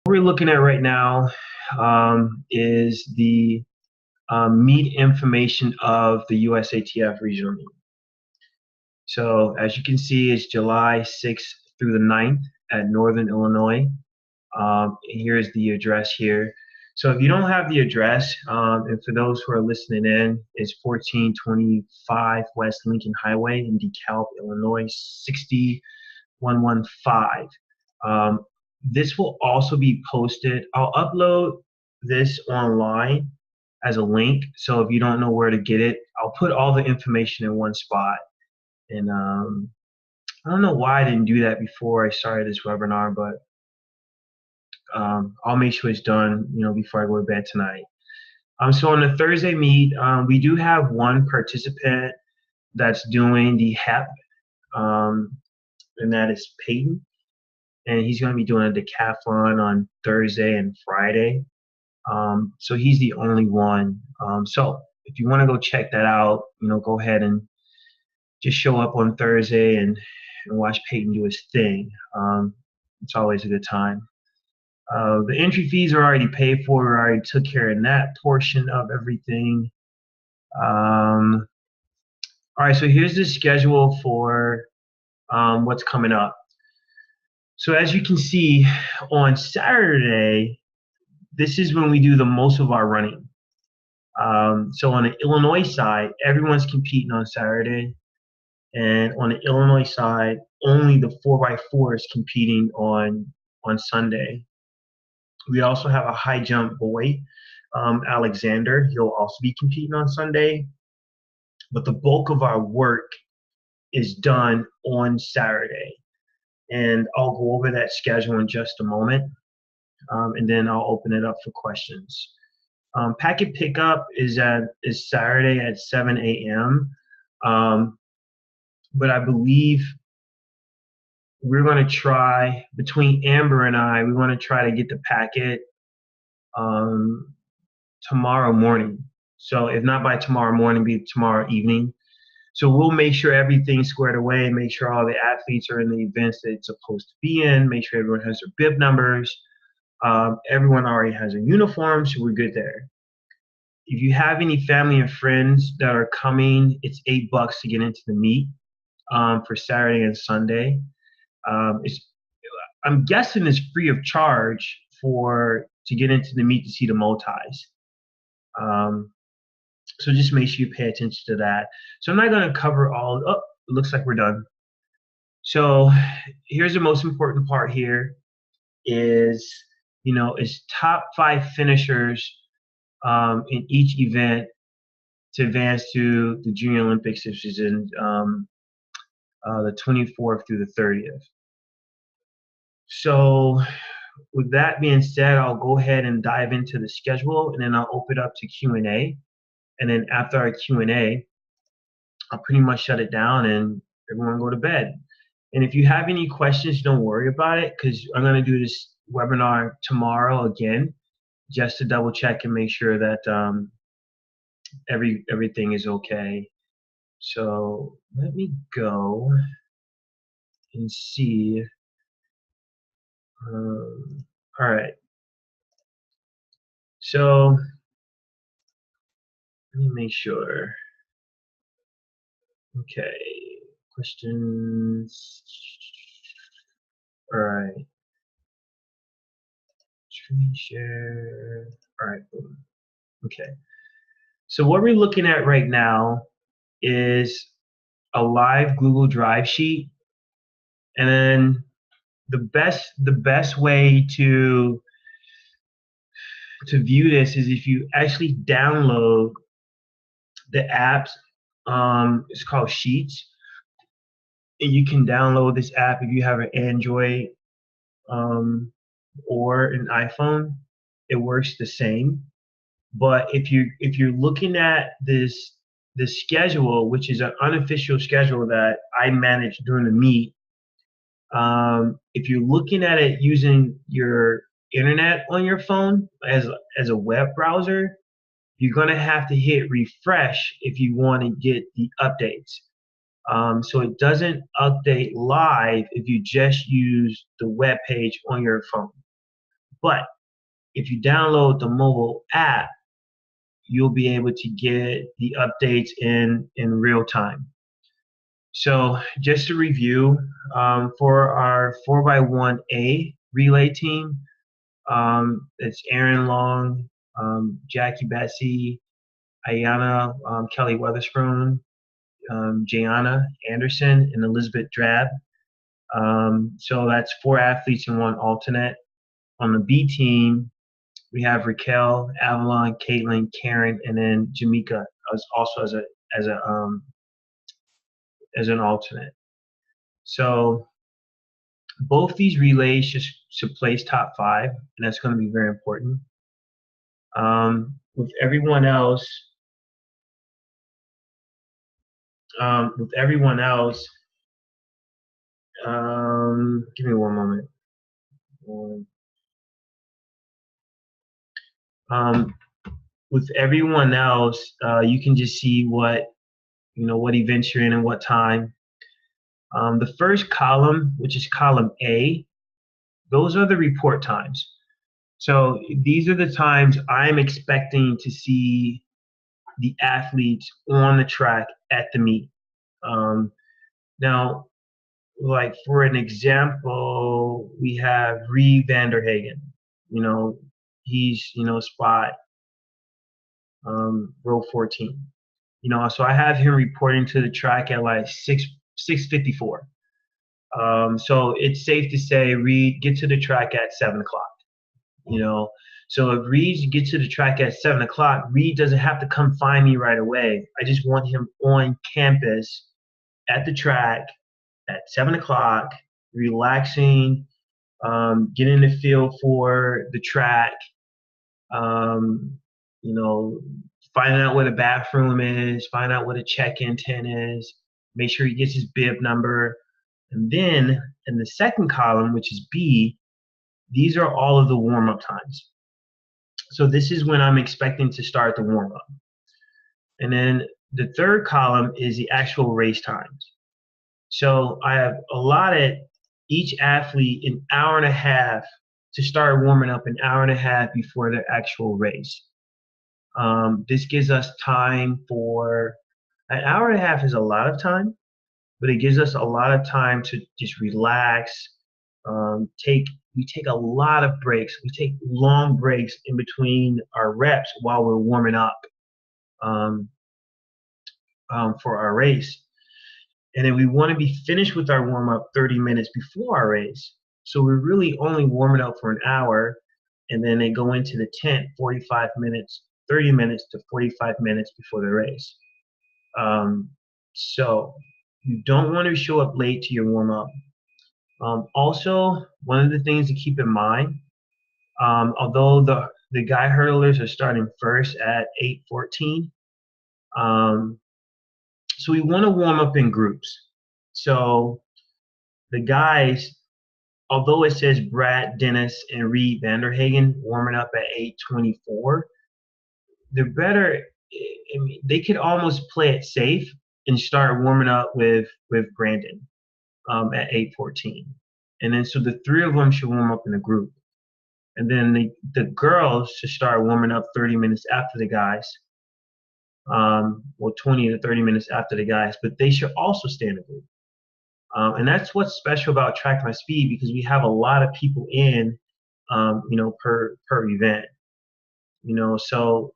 What we're looking at right now is the meet information of the USATF regional meet. So as you can see, it's July 6th through the 9th at Northern Illinois. Here's the address here. So if you don't have the address, and for those who are listening in, it's 1425 West Lincoln Highway in DeKalb, Illinois, 60115. This will also be posted. I'll upload this online as a link. So if you don't know where to get it, I'll put all the information in one spot. And I don't know why I didn't do that before I started this webinar, but I'll make sure it's done, before I go to bed tonight. So on the Thursday meet, we do have one participant that's doing the HEP, and that is Peyton. And he's going to be doing a decathlon on Thursday and Friday. So he's the only one. So if you want to go check that out, go ahead and just show up on Thursday and watch Peyton do his thing. It's always a good time. The entry fees are already paid for. We already took care of that portion of everything. All right, so here's the schedule for what's coming up. So as you can see, on Saturday, this is when we do the most of our running. So on the Illinois side, everyone's competing on Saturday. And on the Illinois side, only the 4x4 is competing on Sunday. We also have a high jump boy, Alexander. He'll also be competing on Sunday. But the bulk of our work is done on Saturday. And I'll go over that schedule in just a moment. And then I'll open it up for questions. Packet pickup is Saturday at 7 a.m. But I believe we're going to try, between Amber and I, we want to try to get the packet tomorrow morning. So if not by tomorrow morning, be tomorrow evening. So we'll make sure everything's squared away, make sure all the athletes are in the events that it's supposed to be in, make sure everyone has their bib numbers. Everyone already has a uniform, so we're good there. If you have any family and friends that are coming, it's $8 to get into the meet for Saturday and Sunday. I'm guessing it's free of charge to get into the meet to see the multis. So just make sure you pay attention to that. So I'm not going to cover all. Oh, it looks like we're done. So here's the most important part here is, is top 5 finishers in each event to advance to the Junior Olympics, which is in the 24th through the 30th. So with that being said, I'll go ahead and dive into the schedule, and then I'll open it up to Q&A. And then after our Q&A, I'll pretty much shut it down and everyone go to bed. And if you have any questions, don't worry about it, because I'm going to do this webinar tomorrow again, just to double check and make sure that everything is okay. So let me go and see. All right. So let me make sure. Okay, questions. All right. Screen share. All right, boom. Okay. So what we're looking at right now is a live Google Drive sheet, and then the best way to view this is if you actually download the apps. It's called Sheets, and you can download this app if you have an Android or an iPhone. It works the same. But if you're looking at the schedule, which is an unofficial schedule that I manage during the meet, if you're looking at it using your internet on your phone as a web browser, you're going to have to hit refresh if you want to get the updates. So it doesn't update live if you just use the web page on your phone. But if you download the mobile app, you'll be able to get the updates in real time. So just to review, for our 4x1A relay team, it's Aaron Long, Jackie Bessie, Ayana Kelly Weatherspoon, Jayana Anderson, and Elizabeth Drab. So that's 4 athletes and 1 alternate. On the B team, we have Raquel, Avalon, Caitlin, Karen, and then Jamaica also as an alternate. So both these relays should place top 5, and that's going to be very important. With everyone else, give me one moment. With everyone else, you can just see what events you're in and what time. The first column, which is column A, those are the report times. So these are the times I'm expecting to see the athletes on the track at the meet. Now, like for an example, we have Reed Vanderhagen. He's spot row 14. So I have him reporting to the track at like 6:54. So it's safe to say Reed get to the track at 7 o'clock. So if Reed gets to the track at 7 o'clock, Reed doesn't have to come find me right away. I just want him on campus at the track at 7 o'clock, relaxing, getting the feel for the track, finding out where the bathroom is, find out where the check-in tent is, make sure he gets his bib number. And then in the second column, which is B, these are all of the warm-up times. So this is when I'm expecting to start the warm-up. And then the third column is the actual race times. So I have allotted each athlete an hour and a half to start warming up, an hour and a half before their actual race. This gives us time for an hour and a half is a lot of time, but it gives us a lot of time to just relax. We take a lot of breaks. We take long breaks in between our reps while we're warming up for our race. And then we want to be finished with our warm-up 30 minutes before our race. So we're really only warming up for an hour, and then they go into the tent 45 minutes, 30 minutes to 45 minutes before the race. So you don't want to show up late to your warm-up. Also, one of the things to keep in mind, although the guy hurdlers are starting first at 8:14, so we want to warm up in groups. So the guys, although it says Brad Dennis and Reed Vanderhagen warming up at 8:24, they're better. I mean, they could almost play it safe and start warming up with Brandon at 8:14, and then so the 3 of them should warm up in a group, and then the girls should start warming up 30 minutes after the guys, or 20 to 30 minutes after the guys, but they should also stay in a group. And that's what's special about Track My Speed, because we have a lot of people in, per event. So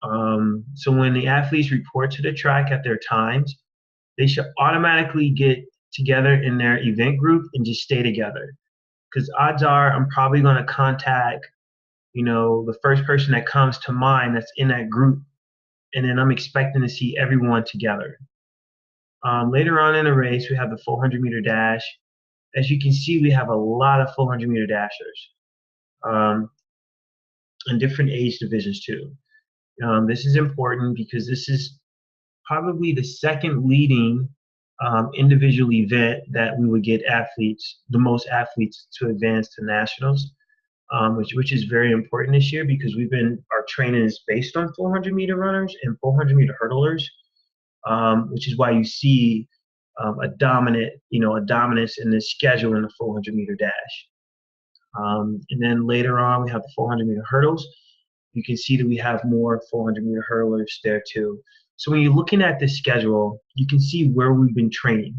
when the athletes report to the track at their times, they should automatically get together in their event group and just stay together. Because odds are I'm probably going to contact, the first person that comes to mind that's in that group, and then I'm expecting to see everyone together. Later on in the race, we have the 400-meter dash. As you can see, we have a lot of 400-meter dashers in different age divisions too. This is important because this is probably the second leading individual event that we would get the most athletes to advance to nationals, which is very important this year because our training is based on 400-meter runners and 400-meter hurdlers. Which is why you see a dominance in this schedule in the 400-meter dash. And then later on, we have the 400-meter hurdles. You can see that we have more 400-meter hurdlers there too. So when you're looking at this schedule, you can see where we've been training,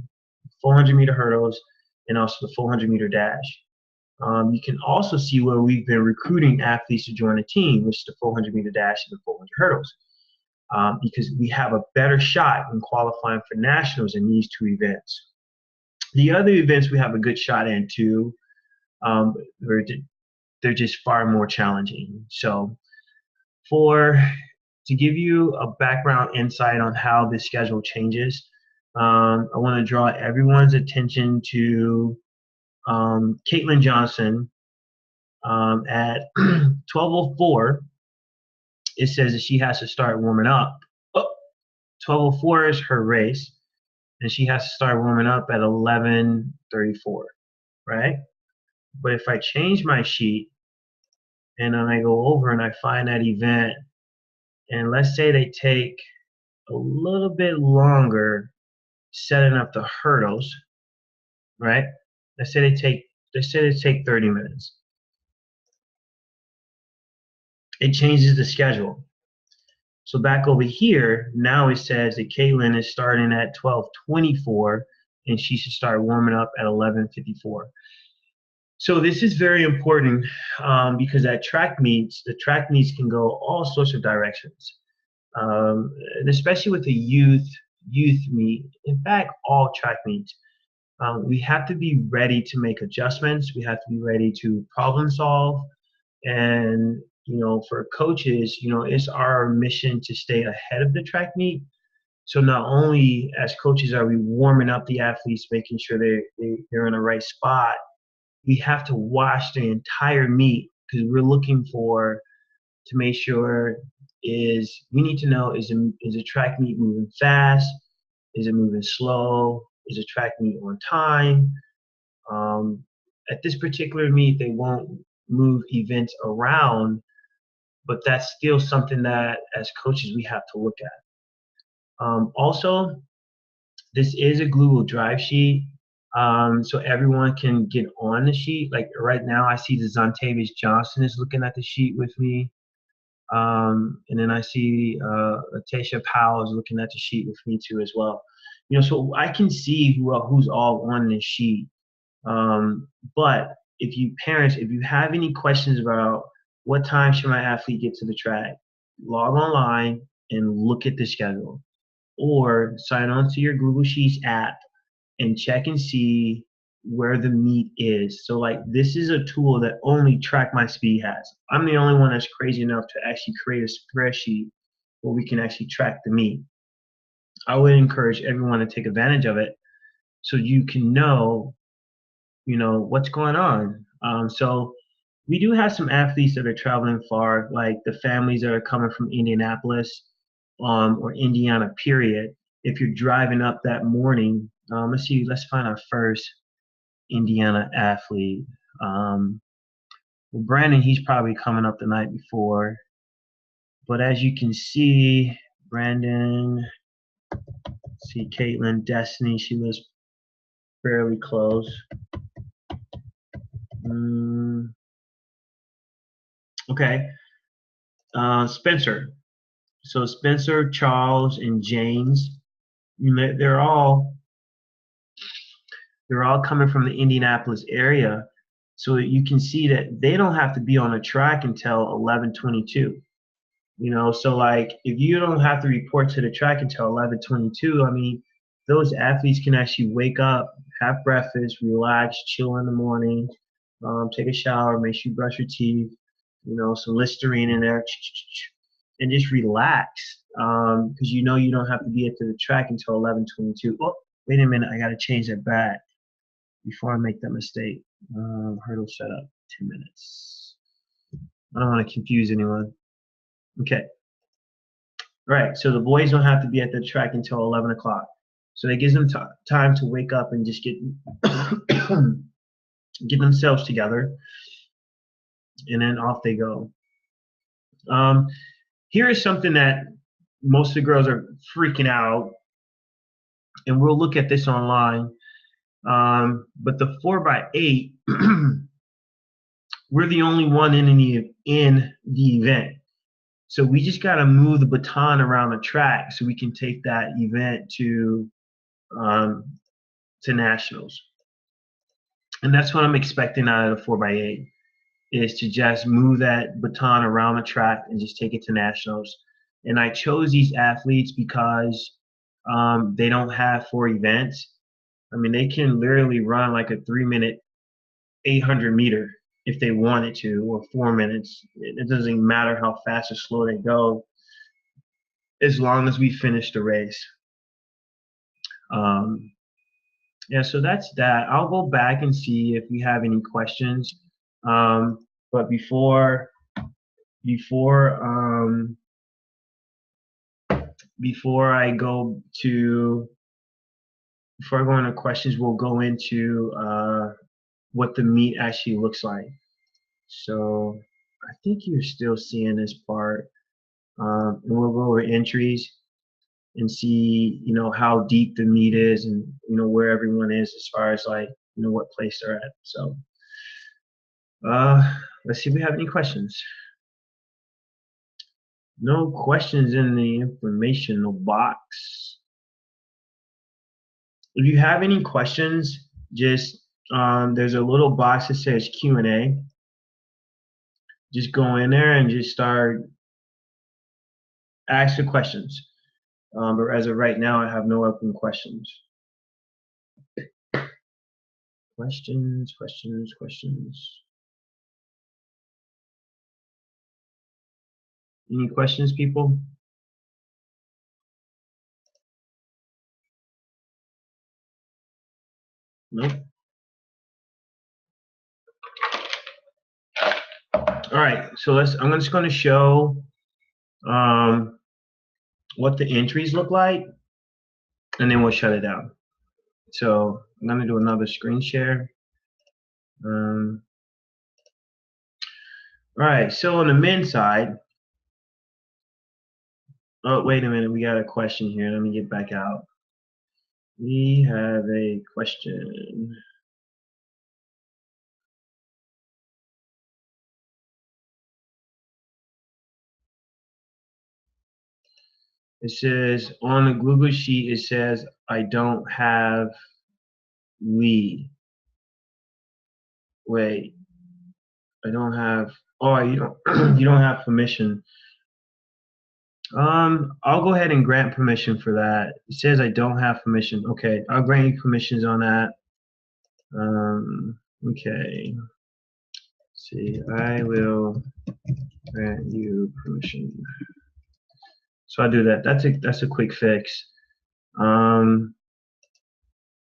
400-meter hurdles and also the 400-meter dash. You can also see where we've been recruiting athletes to join the team, which is the 400-meter dash and the 400 hurdles, because we have a better shot in qualifying for nationals in these two events. The other events we have a good shot in too. They're just far more challenging. So to give you a background insight on how this schedule changes, I want to draw everyone's attention to Caitlin Johnson. At 12:04, it says that she has to start warming up. 12:04 is her race, and she has to start warming up at 11:34, right? But if I change my sheet and then I go over and I find that event, and let's say they take a little bit longer setting up the hurdles, right? Let's say they take 30 minutes. It changes the schedule. So back over here, now it says that Caitlin is starting at 12:24 and she should start warming up at 11:54. So this is very important because at track meets, the track meets can go all sorts of directions, and especially with the youth meet. In fact, all track meets, we have to be ready to make adjustments. We have to be ready to problem solve, and for coaches, it's our mission to stay ahead of the track meet. So not only as coaches are we warming up the athletes, making sure they're in the right spot, we have to watch the entire meet because we're looking to make sure we need to know is a track meet moving fast? Is it moving slow? Is a track meet on time? At this particular meet, they won't move events around, but that's still something that as coaches we have to look at. Also, this is a Google Drive sheet, so everyone can get on the sheet. Like right now, I see that Zontavious Johnson is looking at the sheet with me, and then I see Tasha Powell is looking at the sheet with me too as well. So I can see who's all on this sheet. But if you have any questions about what time should my athlete get to the track, log online and look at the schedule, or sign on to your Google Sheets app and check and see where the meet is. So like this is a tool that only Track My Speed has. I'm the only one that's crazy enough to actually create a spreadsheet where we can actually track the meet. I would encourage everyone to take advantage of it so you can know what's going on. So we do have some athletes that are traveling far, like the families that are coming from Indianapolis or Indiana, period. If you're driving up that morning, let's find our first Indiana athlete. Well, Brandon, he's probably coming up the night before. But as you can see, Brandon, see Caitlin, Destiny, she lives fairly close. Okay. Spencer. So Spencer, Charles, and James, they're all coming from the Indianapolis area. So you can see that they don't have to be on a track until 11:22. So like if you don't have to report to the track until 11:22, I mean, those athletes can actually wake up, have breakfast, relax, chill in the morning, take a shower, make sure you brush your teeth, some Listerine in there, and just relax. Because you don't have to be at the track until 11:22. Oh, wait a minute, I got to change that back before I make that mistake. Hurdle setup, 10 minutes. I don't want to confuse anyone. Okay. All right, so the boys don't have to be at the track until 11 o'clock. So that gives them time to wake up and just get themselves together, and then off they go. Here is something that most of the girls are freaking out, and we'll look at this online. But the 4x8 we're the only one in the event. So we just got to move the baton around the track so we can take that event um, to nationals. And that's what I'm expecting out of the 4x8, is to just move that baton around the track and just take it to nationals. And I chose these athletes because they don't have 4 events. I mean, they can literally run like a 3-minute 800 meter if they wanted to, or 4 minutes. It doesn't matter how fast or slow they go, as long as we finish the race. Yeah, so that's that. I'll go back and see if we have any questions. But before before I go to before I go into questions, we'll go into what the meet actually looks like. So I think you're still seeing this part, and we'll go over entries and see, how deep the meet is, and where everyone is as far as, like, what place they're at. So let's see if we have any questions. No questions in the informational box. If you have any questions, just there's a little box that says Q&A. Just go in there and just start ask the questions. But as of right now, I have no open questions. Questions. Any questions, people? Nope. All right, so I'm just going to show what the entries look like, and then we'll shut it down. So I'm going to do another screen share. All right, so on the men's side, oh, wait a minute, we got a question here. Let me get back out. We have a question. It says, on the Google Sheet, it says, I don't have lead. Wait, I don't have, oh, you don't, you don't have permission. I'll go ahead and grant permission for that. It says I don't have permission. Okay, I'll grant you permissions on that. Okay. Let's see, I will grant you permission. So I do that. That's a quick fix.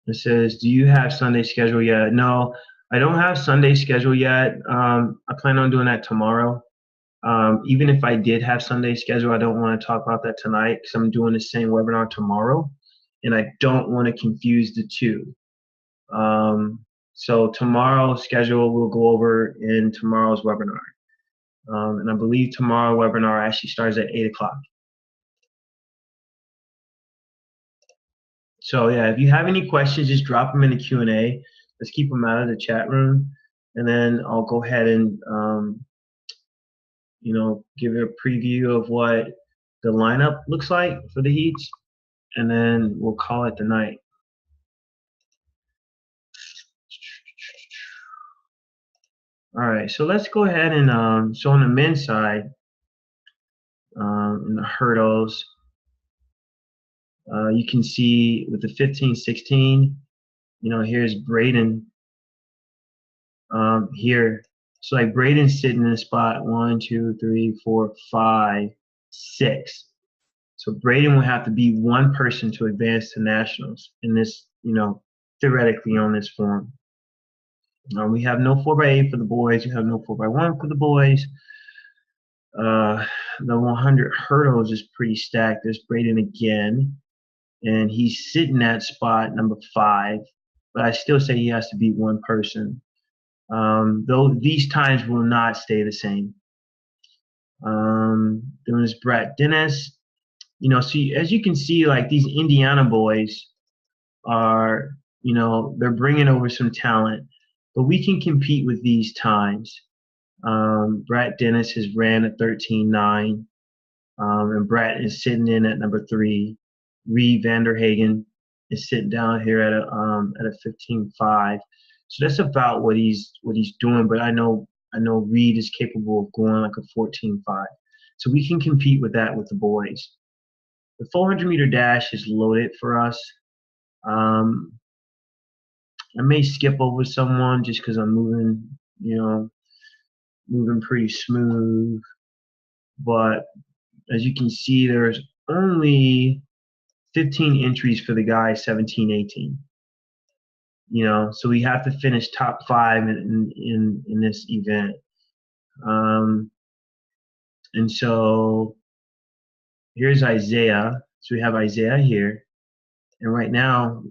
It says, do you have Sunday schedule yet? No, I don't have Sunday schedule yet. I plan on doing that tomorrow. Even if I did have Sunday schedule, I don't want to talk about that tonight because I'm doing the same webinar tomorrow, and I don't want to confuse the two. So tomorrow's schedule we'll go over in tomorrow's webinar. And I believe tomorrow's webinar actually starts at 8 o'clock. So yeah, if you have any questions, just drop them in the Q&A. Let's keep them out of the chat room, and then I'll go ahead and give you a preview of what the lineup looks like for the heats, and then we'll call it the night. All right, so let's go ahead and so on the men's side, in the hurdles, you can see with the 15-16, here's Braden here. So like Braden's sitting in the spot 1, 2, 3, 4, 5, 6. So Braden will have to be one person to advance to nationals in this, theoretically on this form. We have no 4x8 for the boys. We have no 4x1 for the boys. The 100 hurdles is pretty stacked. There's Braden again, and he's sitting at spot number 5. But I still say he has to be one person. Though these times will not stay the same. Then there's Brett Dennis. See, as you can see, like these Indiana boys are, they're bringing over some talent, but we can compete with these times. Brett Dennis has ran a 13.9, and Brett is sitting in at number 3. Reed Vanderhagen is sitting down here at a 15.5. So that's about what he's doing. But I know Reed is capable of going like a 14.5. So we can compete with that with the boys. The 400-meter dash is loaded for us. Um, I may skip over someone just because I'm moving pretty smooth. But as you can see, there's only 15 entries for the guys 17, 18. So we have to finish top 5 in this event. And so here's Isaiah. So we have Isaiah here. And right now,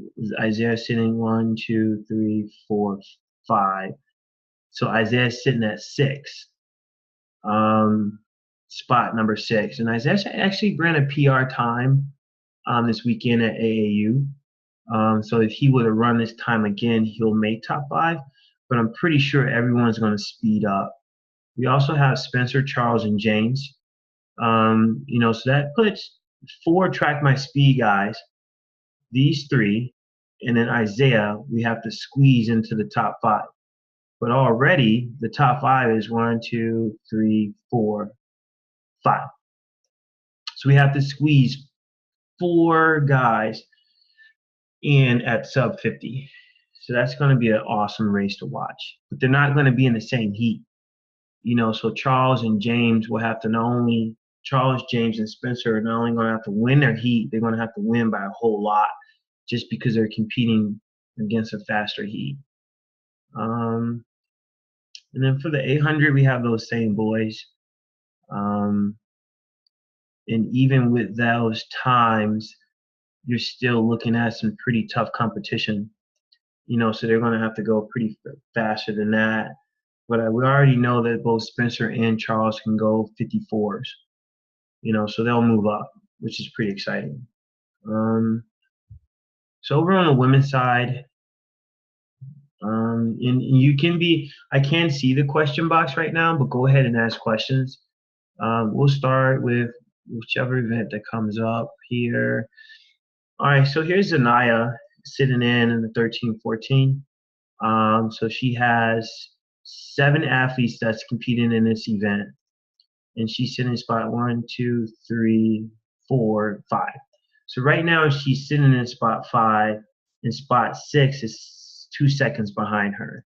Isaiah sitting 1, 2, 3, 4, 5. So Isaiah's sitting at 6, spot number 6. And Isaiah actually ran a PR time this weekend at AAU. So if he were to run this time again, he'll make top 5. But I'm pretty sure everyone's going to speed up. We also have Spencer, Charles, and James. So that puts 4 track my speed guys, these 3, and then Isaiah, we have to squeeze into the top 5. But already the top 5 is 1, 2, 3, 4, 5. So we have to squeeze 4 guys in at sub 50. So that's going to be an awesome race to watch. But they're not going to be in the same heat. So Charles and James will have to Charles, James, and Spencer are not only going to have to win their heat, they're going to have to win by a whole lot just because they're competing against a faster heat. And then for the 800, we have those same boys. And even with those times, you're still looking at some pretty tough competition. So they're going to have to go pretty faster than that. But we already know that both Spencer and Charles can go 54s. So they'll move up, which is pretty exciting. So over on the women's side, and I can't see the question box right now, but go ahead and ask questions. We'll start with whichever event that comes up here. All right, so here's Zanaya sitting in the 13-14. So she has 7 athletes that's competing in this event. And she's sitting in spot 1, 2, 3, 4, 5. So right now she's sitting in spot 5, and spot 6 is 2 seconds behind her.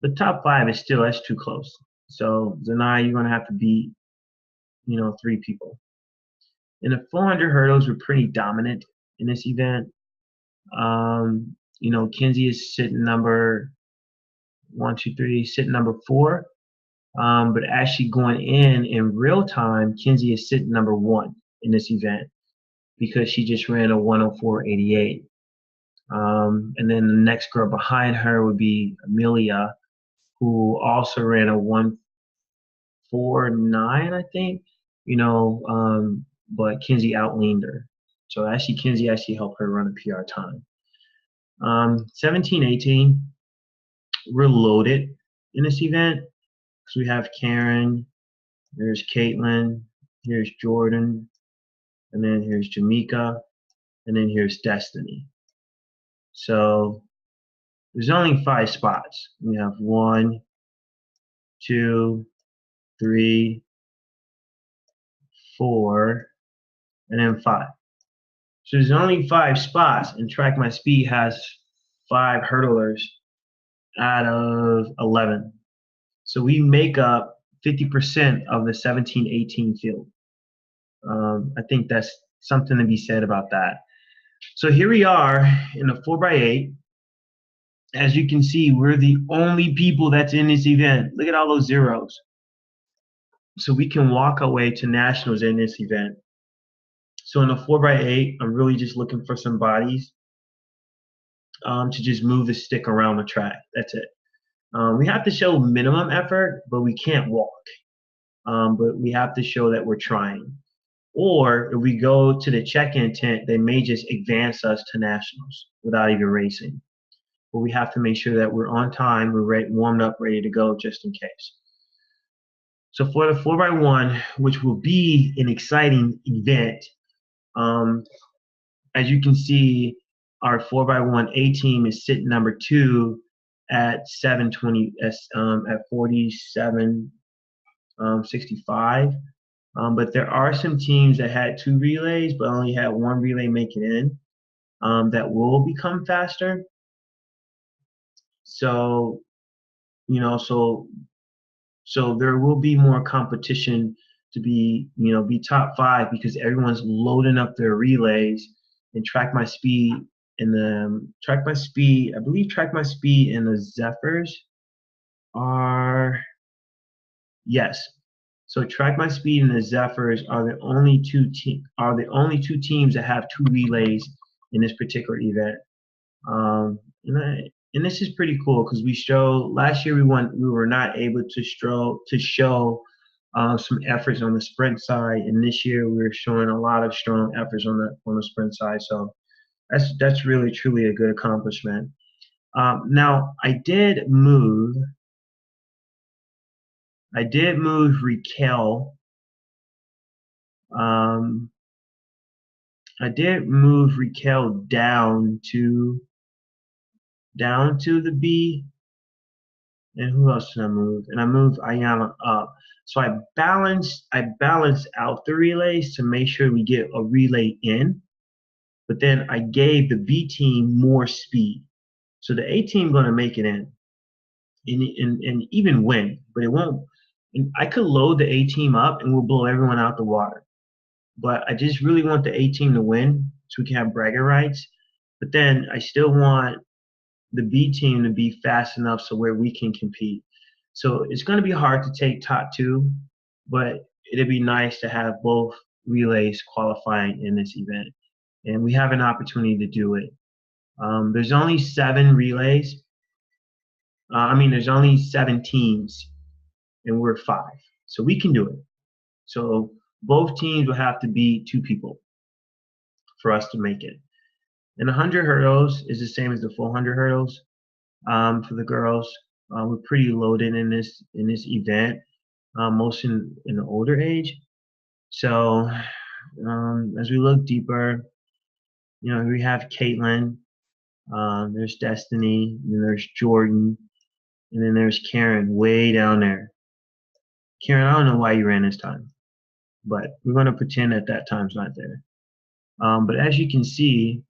The top 5 that's too close. So Zanaya, you're gonna have to beat, 3 people. In the 400 hurdles, we're pretty dominant in this event. Kinsey is sitting number 1, 2, 3, sitting number 4. But actually going in real time, Kinsey is sitting number 1 in this event because she just ran a 104.88. And then the next girl behind her would be Amelia, who also ran a 149, I think. But Kinsey outleaned her. So Kinsey helped her run a PR time. 17, 18, we're loaded in this event. So we have Karen, there's Caitlin, here's Jordan, and then here's Jamaica, and then here's Destiny. So there's only 5 spots. We have 1, 2, 3, 4, and then 5. So there's only 5 spots, and Track My Speed has 5 hurdlers out of 11. So we make up 50% of the 17-18 field. I think that's something to be said about that. So here we are in the 4x8. As you can see, we're the only people that's in this event. Look at all those zeros. So we can walk our way to nationals in this event. So in the 4x8, I'm really just looking for some bodies to just move the stick around the track. That's it. We have to show minimum effort, but we can't walk. But we have to show that we're trying. Or if we go to the check-in tent, they may just advance us to nationals without even racing. But we have to make sure that we're on time, we're warmed up, ready to go just in case. So for the 4x1, which will be an exciting event, um, as you can see, our 4x1 A team is sitting number 2 at 720 at 47.65. But there are some teams that had 2 relays but only had 1 relay make it in, that will become faster. So you know, so there will be more competition to be top 5, because everyone's loading up their relays. And track my speed in the track my speed. I believe track my speed and the Zephyrs are, yes. So track my speed and the Zephyrs are the only two teams that have 2 relays in this particular event. And this is pretty cool because last year we were not able to show some efforts on the sprint side, and this year we're showing a lot of strong efforts on the sprint side. So that's really truly a good accomplishment. Now I did move Raquel. Um, I did move Raquel down to the B. And who else did I move? And I moved Ayana up. So I balanced out the relays to make sure we get a relay in. But then I gave the B team more speed. So the A team going to make it in and even win, but it won't. And I could load the A team up and we'll blow everyone out the water. But I just really want the A team to win so we can have bragging rights. But then I still want the B team to be fast enough so where we can compete. So it's going to be hard to take top 2, but it'd be nice to have both relays qualifying in this event. And we have an opportunity to do it. There's only 7 relays. There's only 7 teams, and we're 5. So we can do it. So both teams will have to be 2 people for us to make it. And 100 hurdles is the same as the 400 hurdles. For the girls, we're pretty loaded in this event, most in the older age. So as we look deeper, we have Caitlin, there's Destiny, and then there's Jordan, and then there's Karen way down there. Karen, I don't know why you ran this time, but we're going to pretend that time's not there. But as you can see,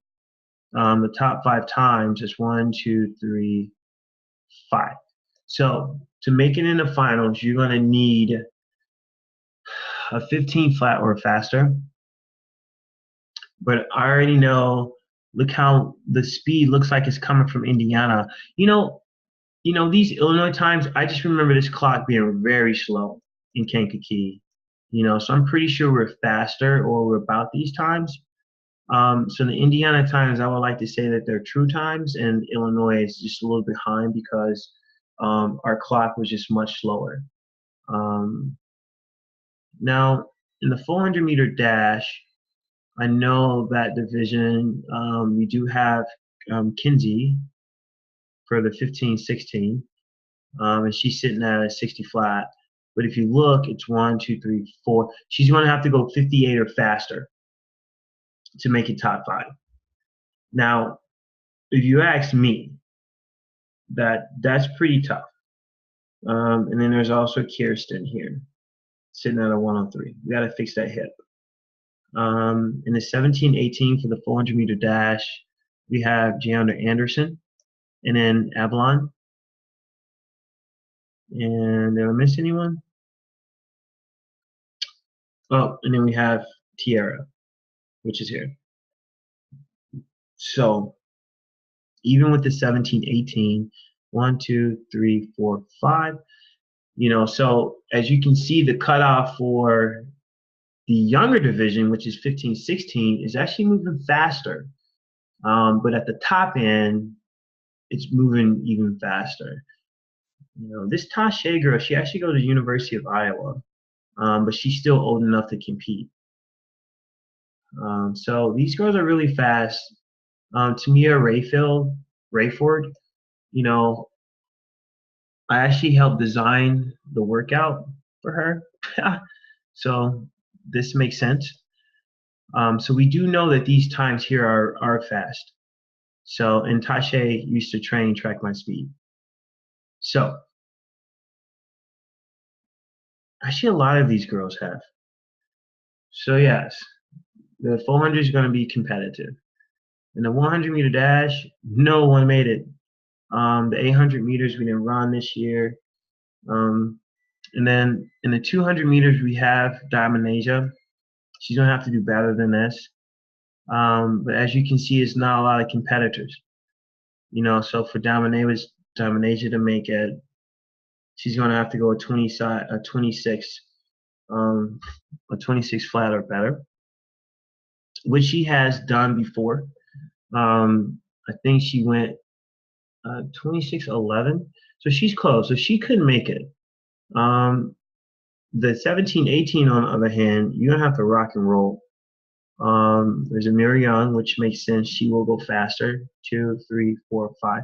the top 5 times is 1, 2, 3, 5. So to make it in the finals, you're going to need a 15 flat or faster. But I already know, look how the speed looks like it's coming from Indiana. These Illinois times, I just remember this clock being very slow in Kankakee. So I'm pretty sure we're faster or we're about these times. So the Indiana times, I would like to say that they're true times, and Illinois is just a little behind because our clock was just much slower. Now, in the 400-meter dash, I know that division, we do have Kinsey for the 15-16, and she's sitting at a 60 flat. But if you look, it's 1, 2, 3, 4. She's going to have to go 58 or faster to make it top 5. Now, if you ask me, that's pretty tough. And then there's also Kirsten here, sitting at a 103. We got to fix that hip. In the 17-18 for the 400-meter dash, we have Gianna Anderson, and then Avalon. And did I miss anyone? Oh, and then we have Tiara, which is here. So even with the 17-18, 1, 2, 3, 4, 5. So as you can see, the cutoff for the younger division, which is 15-16, is actually moving faster. But at the top end, it's moving even faster. This Tasha girl, she actually goes to the University of Iowa, but she's still old enough to compete. So these girls are really fast. Tamia Rayford, I actually helped design the workout. for her. So this makes sense. So we do know that these times here are fast. So, and Tashe used to train track my speed. So actually a lot of these girls have. So yes, the 400 is going to be competitive. In the 100-meter dash, no one made it. The 800 meters we didn't run this year. And then in the 200 meters we have Diamond Asia. She's going to have to do better than this. But as you can see, it's not a lot of competitors. You know, so for Diamond Asia to make it, she's going to have to go a 26, a 26 flat or better, which she has done before. I think she went 26:11, so she's close. So she could make it. The 17:18, on the other hand, you're gonna have to rock and roll. There's Amira Young, which makes sense. She will go faster. 2, 3, 4, 5.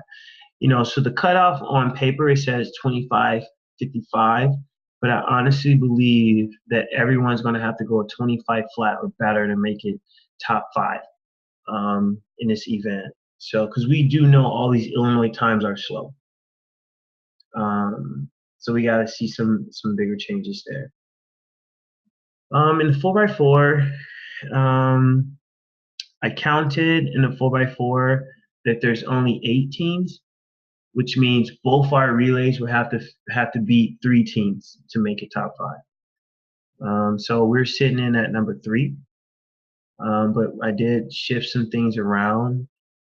You know, so the cutoff on paper it says 25:55, but I honestly believe that everyone's going to have to go a 25 flat or better to make it top 5 in this event. So, because we do know all these Illinois times are slow, so we got to see some bigger changes there. In the 4x4, I counted in the 4x4 that there's only 8 teams, which means both our relays will have to beat 3 teams to make it top 5. So we're sitting in at number 3, but I did shift some things around.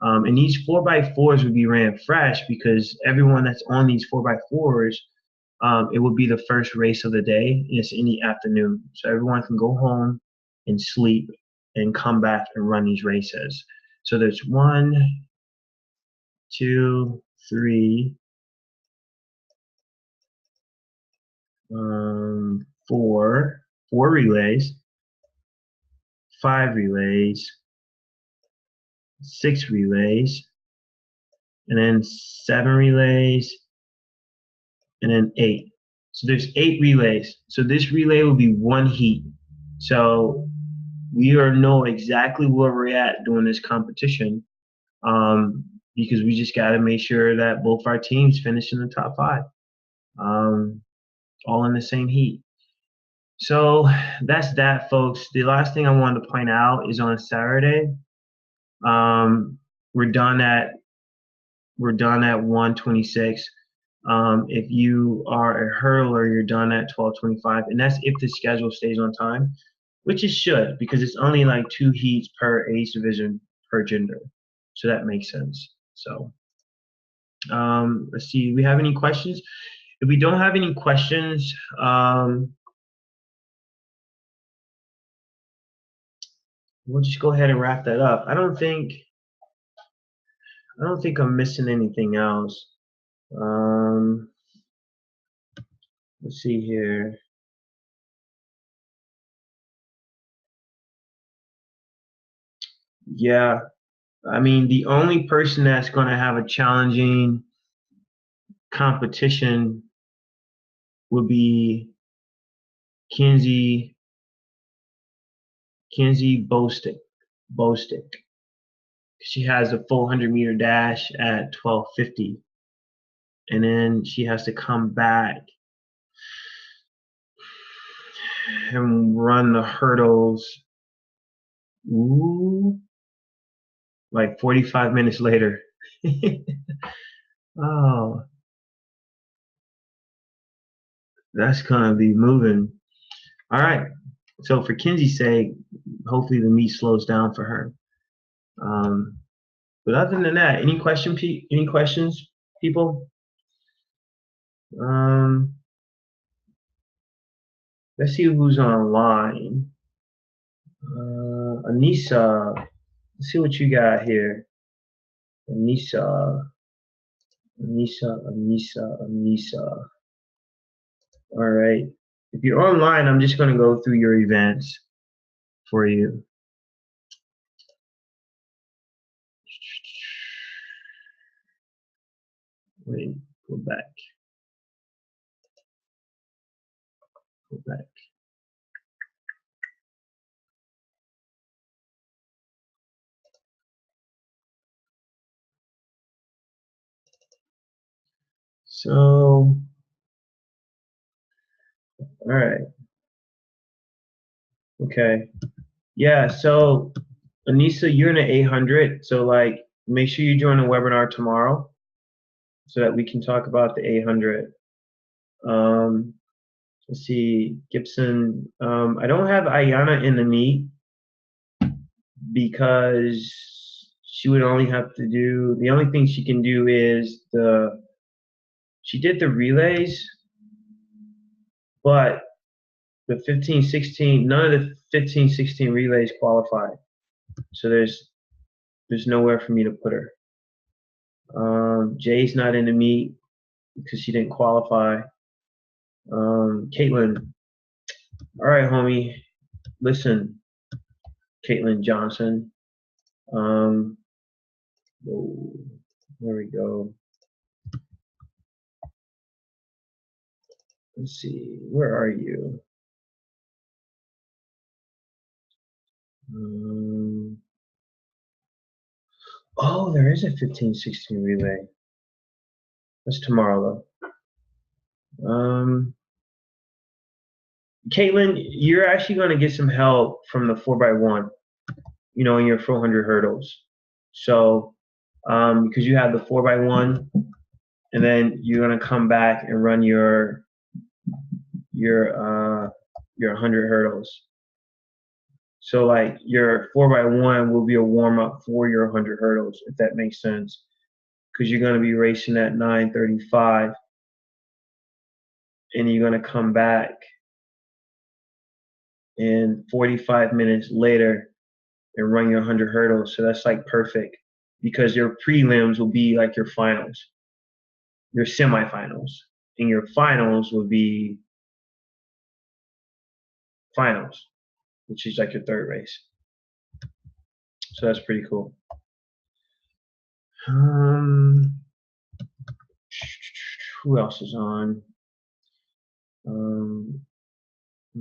And these 4x4s would be ran fresh because everyone that's on these 4x4s, it would be the first race of the day. It's in the afternoon, so everyone can go home and sleep and come back and run these races. So there's 1, 2, 3, 4 relays, 5 relays, 6 relays, and then 7 relays, and then 8. So there's 8 relays. So this relay will be 1 heat. So we know exactly where we're at doing this competition, because we just got to make sure that both our teams finish in the top 5, all in the same heat. So that's that, folks. The last thing I wanted to point out is on Saturday, we're done at 1:26. If you are a hurler, you're done at 12:25, and that's if the schedule stays on time, which it should, because it's only like 2 heats per age division per gender, so that makes sense. So let's see. Do we have any questions? If we don't have any questions, we'll just go ahead and wrap that up. I don't think I'm missing anything else. Let's see here. Yeah, I mean, the only person that's going to have a challenging competition would be Kenzie Bostick. She has a 400-meter dash at 12:50, and then she has to come back and run the hurdles. Ooh, like 45 minutes later. Oh, that's gonna be moving. All right. So for Kenzie's sake, hopefully the meet slows down for her. But other than that, any questions, people? Um, let's see who's online. Anissa, let's see what you got here. Anissa. All right. If you're online, I'm just going to go through your events for you. Wait, go back. Go back. So, all right. Okay. Yeah. So, Anissa, you're in an 800. So, like, make sure you join the webinar tomorrow so that we can talk about the 800. Um, let's see, Gibson. I don't have Ayana in the meet because she would only have to do, the only thing she can do is she did the relays, but the 15, 16, none of the 15, 16 relays qualified. So there's nowhere for me to put her. Jay's not in the meet because she didn't qualify. Caitlin, all right, homie, listen, Caitlin Johnson. Oh, there we go. Let's see, where are you? Oh, there is a 15-16 relay. That's tomorrow, though. Caitlin, you're actually going to get some help from the 4x1, in your 400 hurdles. So, because you have the 4x1, and then you're going to come back and run your 100 hurdles. So, like, your 4x1 will be a warm up for your 100 hurdles, if that makes sense, because you're going to be racing at 9:35, and you're going to come back and 45 minutes later and run your 100 hurdles. So that's like perfect because your prelims will be like your finals, your semifinals, and your finals will be finals, which is like your third race. So that's pretty cool. Who else is on?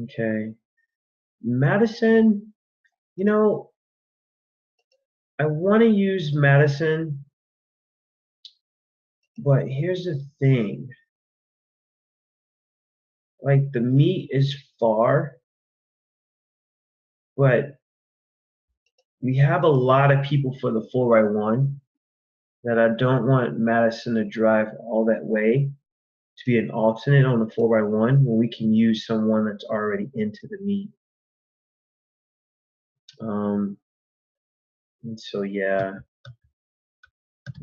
Okay. Madison, I want to use Madison, but here's the thing. Like, the meet is far, but we have a lot of people for the 4x1 that I don't want Madison to drive all that way to be an alternate on the 4x1 when we can use someone that's already into the meet. And so, yeah.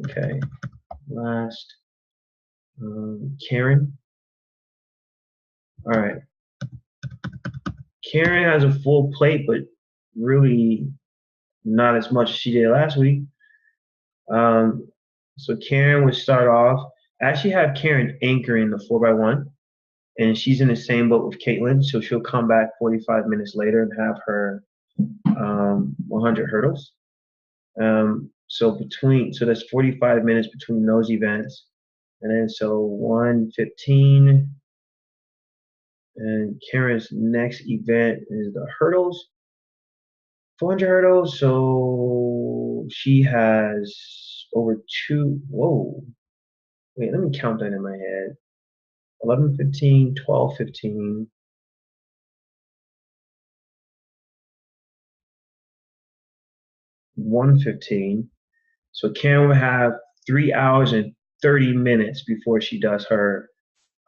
Okay. Last. Karen. All right. Karen has a full plate, but really not as much as she did last week. So Karen would start off. I actually have Karen anchoring the 4x1, and she's in the same boat with Caitlin, so she'll come back 45 minutes later and have her 100 hurdles. So that's 45 minutes between those events, and then so 1:15, and Karen's next event is the hurdles, 400 hurdles. So she has over two. Whoa, wait, let me count that in my head. 11:15, 12:15. 1:15. So Karen will have 3 hours and 30 minutes before she does her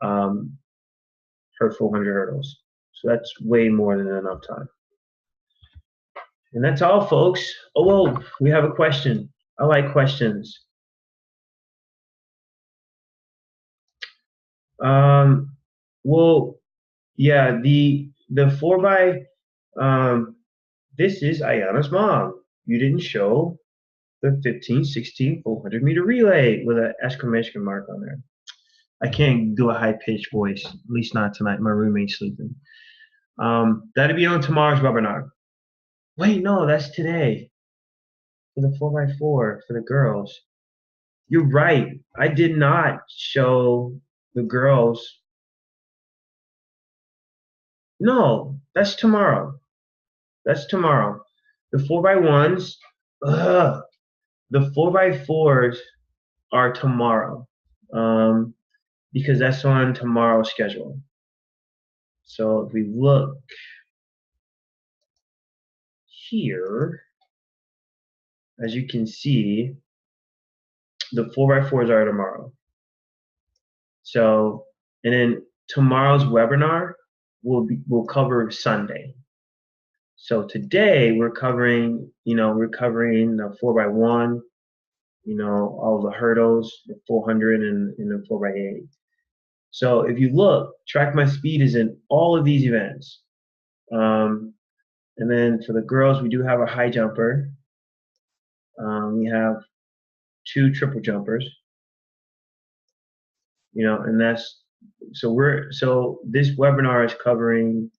400 hurdles. So that's way more than enough time. And that's all, folks. Oh, whoa, we have a question. I like questions. Well, yeah, the 4x, this is Ayana's mom. You didn't show the 15, 16, 400 meter relay with an exclamation mark on there. I can't do a high pitched voice, at least not tonight. My roommate's sleeping. That'll be on tomorrow's webinar. Wait, no, that's today for the 4x4 for the girls. You're right. I did not show the girls No, that's tomorrow. That's tomorrow. The 4x1s, ugh, the 4x4s are tomorrow, um, because that's on tomorrow's schedule. So if we look here, as you can see, the 4x4s are tomorrow. So, and then tomorrow's webinar will cover Sunday. So today we're covering the 4x1, all the hurdles, the 400 and the 4x8. So if you look, Track My Speed is in all of these events. And then for the girls, we do have a high jumper. We have 2 triple jumpers, and so this webinar is covering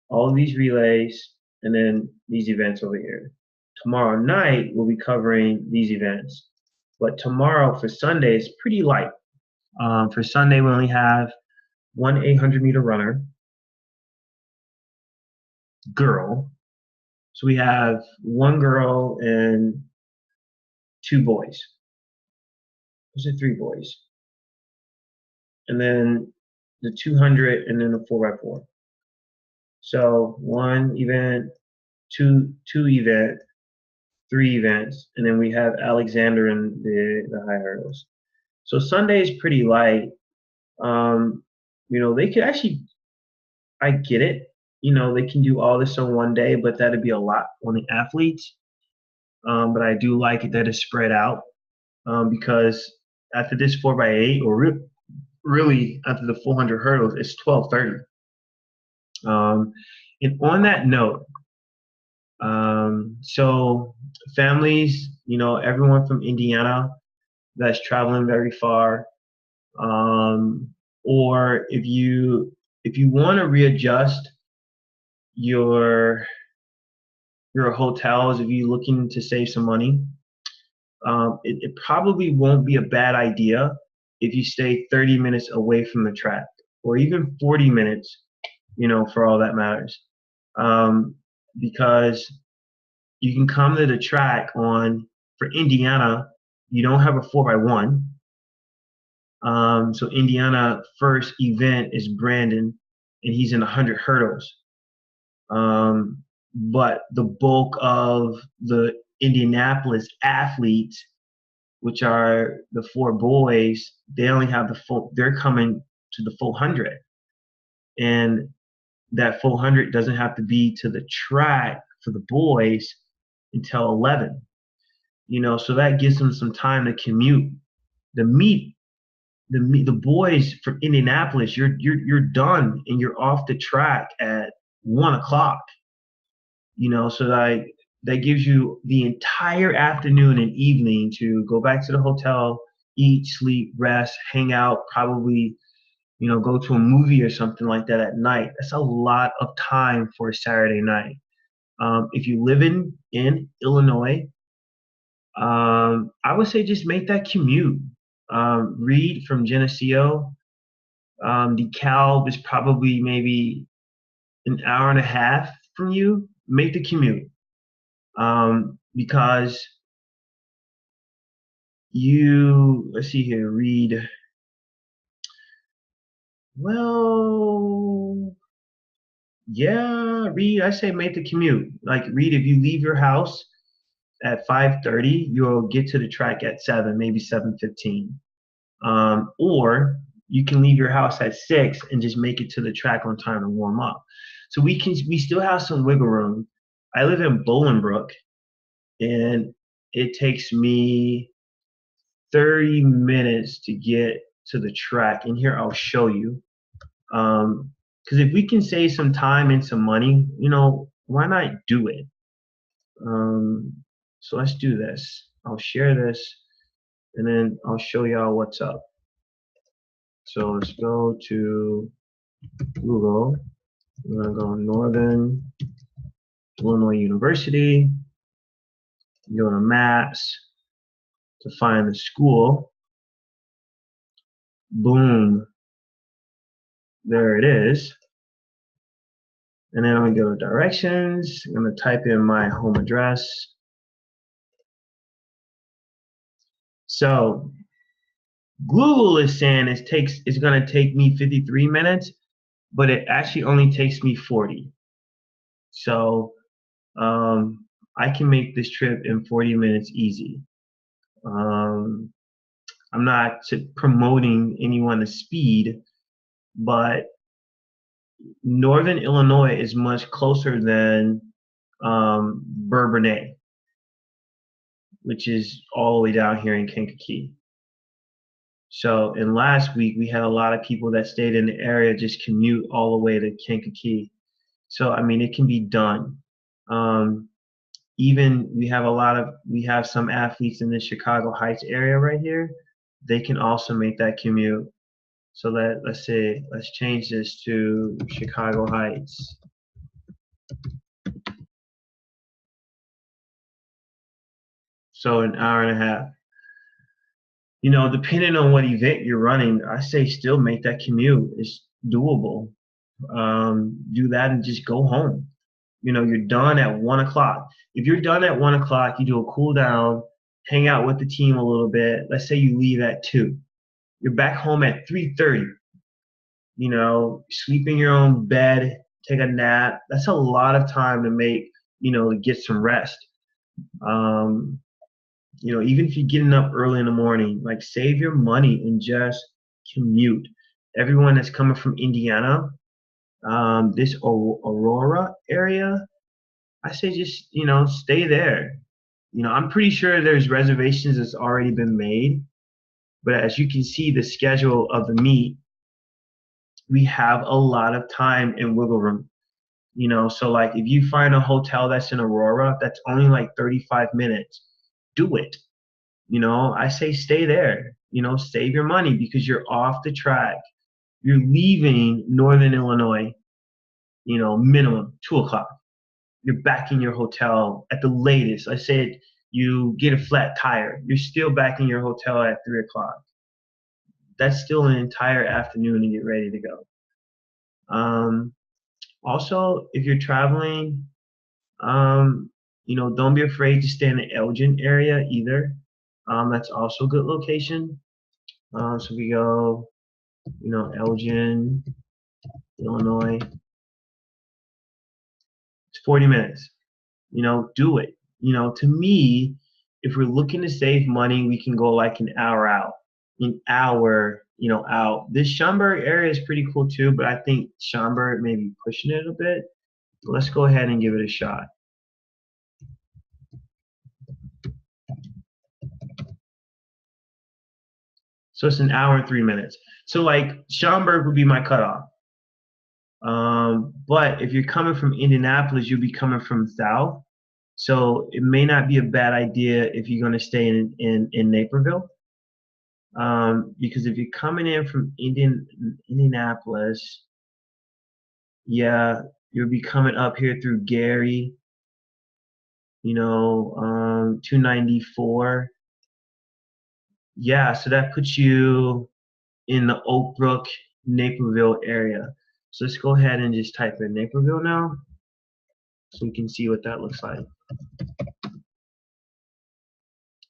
all of these relays and then these events over here. Tomorrow night, we'll be covering these events. But tomorrow for Sunday is pretty light. For Sunday, we only have one 800-meter runner, girl. So we have one girl and 2 boys. Those are 3 boys. And then the 200 and then the 4x4. So 1 event, 2 event, 3 events, and then we have Alexander and the high hurdles. So Sunday is pretty light. They could actually, I get it. They can do all this on one day, but that'd be a lot on the athletes. But I do like it that it's spread out, because after this 4x8, or really after the 400 hurdles, it's 12:30. And on that note, so families, everyone from Indiana that's traveling very far, or if you want to readjust your hotels, if you're looking to save some money, it probably won't be a bad idea if you stay 30 minutes away from the track, or even 40 minutes, for all that matters, because you can come to the track for Indiana. You don't have a 4x1. So Indiana first event is Brandon, and he's in 100 hurdles. But the bulk of the Indianapolis athletes, which are the 4 boys, they only have they're coming to the full 100. And that full 100 doesn't have to be to the track for the boys until 11. So that gives them some time to commute. The boys from Indianapolis, you're done and you're off the track at 1 o'clock. So that gives you the entire afternoon and evening to go back to the hotel, eat, sleep, rest, hang out, probably go to a movie or something like that at night. That's a lot of time for a Saturday night. If you live in Illinois, I would say just make that commute. Reed from Geneseo, DeKalb is probably maybe an hour and a half from you. Make the commute, because let's see here, Reed. Well, yeah, Reed, I say make the commute. Like, Reed, if you leave your house at 5:30, you'll get to the track at 7, maybe 7:15. Or you can leave your house at 6 and just make it to the track on time to warm up. So we still have some wiggle room. I live in Bolingbrook, and it takes me 30 minutes to get to the track. And here I'll show you. Because if we can save some time and some money, why not do it? So let's do this. I'll share this, and then I'll show y'all what's up. So let's go to Google. We're going to go Northern Illinois University. Go to Maps to find the school. Boom. There it is. And then I'm gonna go to directions. I'm gonna type in my home address. So Google is saying it's gonna take me 53 minutes, but it actually only takes me 40. So I can make this trip in 40 minutes easy. Um, I'm not promoting anyone to speed, but Northern Illinois is much closer than Bourbonnais, which is all the way down here in Kankakee. So, and last week we had a lot of people that stayed in the area just commute all the way to Kankakee. So, I mean, it can be done. Um, Even we have some athletes in the Chicago Heights area right here. They can also make that commute. So let's change this to Chicago Heights. So an hour and a half. You know, depending on what event you're running, I say still make that commute. It's doable. Do that and just go home. You know, you're done at 1 o'clock. If you're done at 1 o'clock, you do a cool down, hang out with the team a little bit. Let's say you leave at 2. You're back home at 3:30. You know, sleep in your own bed, take a nap. That's a lot of time to make, to get some rest. Um, Even if you're getting up early in the morning, like save your money and just commute. Everyone that's coming from Indiana, this Aurora area, I say just, stay there. I'm pretty sure there's reservations that's already been made, but as you can see, the schedule of the meet, we have a lot of time and wiggle room. So like if you find a hotel that's in Aurora that's only like 35 minutes, do it. I say stay there. Save your money because you're off the track. You're leaving Northern Illinois, minimum 2 o'clock. You're back in your hotel at the latest. I said you get a flat tire. You're still back in your hotel at 3 o'clock. That's still an entire afternoon to get ready to go. Also, if you're traveling, don't be afraid to stay in the Elgin area either. That's also a good location. So we go, Elgin, Illinois. It's 40 minutes. Do it. To me, if we're looking to save money, we can go like an hour out. An hour, out. This Schaumburg area is pretty cool too, but I think Schaumburg may be pushing it a bit. So let's go ahead and give it a shot. So it's an hour and 3 minutes. So like Schaumburg would be my cutoff. But if you're coming from Indianapolis, you'll be coming from south. So it may not be a bad idea if you're going to stay in Naperville. Because if you're coming in from Indianapolis, yeah, you'll be coming up here through Gary, 294. Yeah, so that puts you in the Oak Brook, Naperville area. So let's go ahead and just type in Naperville now so we can see what that looks like.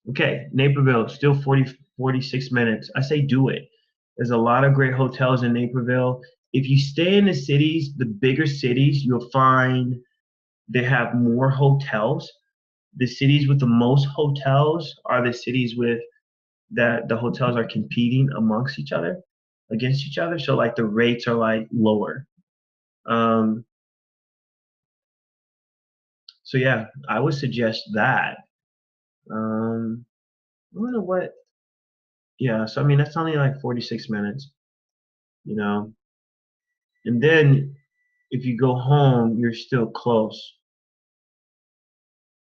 Okay, Naperville, still 46 minutes. I say do it. There's a lot of great hotels in Naperville. If you stay in the cities, the bigger cities, you'll find they have more hotels. The cities with the most hotels are the cities with that the hotels are competing amongst each other, against each other. So like the rates are like lower. So yeah, I would suggest that. I don't know what. Yeah, so I mean that's only like 46 minutes, you know. And then if you go home, you're still close.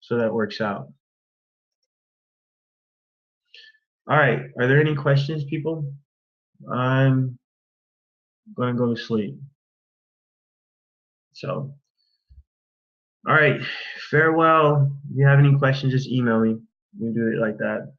So that works out. All right, are there any questions, people? I'm going to go to sleep. So, all right, farewell. If you have any questions, just email me. We can do it like that.